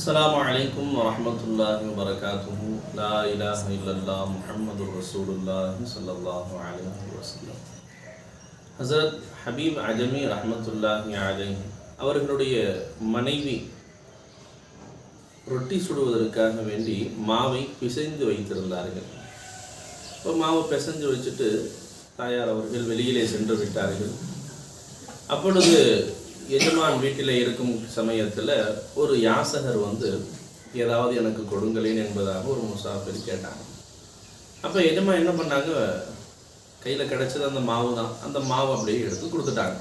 السلام عليكم ورحمة الله وبركاته. لا إله إلا الله محمد رسول الله صلى الله عليه وسلم. ஹசரத் ஹபீப் அஜமி ரஹ்மத்துல்லாஹி அலைஹி அவர்களுடைய மனைவி ரொட்டி சுடுவதற்காக வேண்டி மாவை பிசைந்து வைத்திருந்தார்கள். இப்போ மாவை பிசைஞ்சு வச்சுட்டு தாயார் அவர்கள் வெளியிலே சென்று விட்டார்கள். அப்பொழுது எஜமான் வீட்டில் இருக்கும் சமயத்தில் ஒரு யாசகர் ஏதாவது எனக்கு கொடுங்களேன் என்பதாக ஒரு முசாஃபிர் கேட்டாங்க. அப்போ எஜமான் என்ன பண்ணாங்க, கையில் கிடச்சது அந்த மாவு தான், அந்த மாவு அப்படியே எடுத்து கொடுத்துட்டாங்க.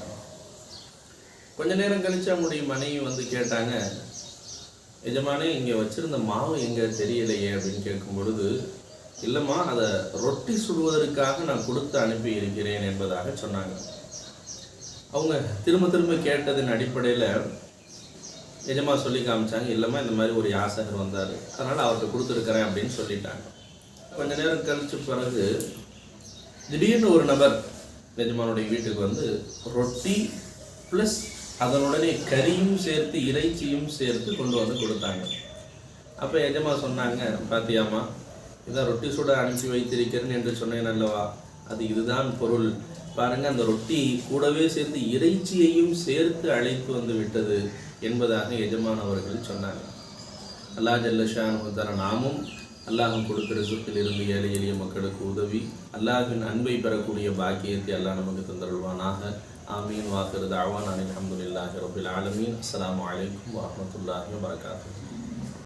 கொஞ்ச நேரம் கழிச்சு அவங்களுடைய மனைவி கேட்டாங்க, எஜமானே இங்கே வச்சுருந்த மாவு எங்கே தெரியலையே அப்படின்னு கேட்கும் பொழுது, இல்லைம்மா அதை ரொட்டி சுடுவதற்காக நான் கொடுத்து அனுப்பி இருக்கிறேன் என்பதாக சொன்னாங்க. அவங்க திரும்ப திரும்ப கேட்டதின் அடிப்படையில் எஜமா சொல்லி காமிச்சாங்க, இல்லைம்மா இந்த மாதிரி ஒரு யாசகர் வந்தார், அதனால் அவர்கிட்ட கொடுத்துருக்குறேன் அப்படின்னு சொல்லிட்டாங்க. கொஞ்ச நேரம் கழிச்சு பிறகு திடீர்னு ஒரு நபர் எஜமானுடைய வீட்டுக்கு ரொட்டி ப்ளஸ் அதனுடனே கறியும் சேர்த்து இறைச்சியும் சேர்த்து கொண்டு கொடுத்தாங்க. அப்போ எஜமா சொன்னாங்க, பாத்தியாம்மா இதான் ரொட்டி சுட அனுப்பி வைத்திருக்கிறேன் என்று சொன்னேன் அல்லவா, அது இதுதான் பொருள் பாருங்க, அந்த ரொட்டி கூடவே சேர்த்து இறைச்சியையும் சேர்த்து அழைத்து விட்டது என்பதாக எஜமான் அவர்கள் சொன்னாங்க. அல்லாஹ் ஜல்ல ஷானஹு தஆலா நாமும் அல்லாஹ் கொடுக்கிற ரிஸ்கில் இருந்து ஏழை எளிய மக்களுக்கு உதவி அல்லாஹ்வின் அன்பை பெறக்கூடிய பாக்கியத்தை அல்லாஹ் நமக்கு தந்தருள்வானாக. ஆமீன். வாஹிரு தஅவானா அல்ஹம்துலில்லாஹி ரப்பில் ஆலமீன். அஸ்ஸலாமு அலைக்கும் வரஹ்மத்துல்லாஹி வபரகாத்துஹு.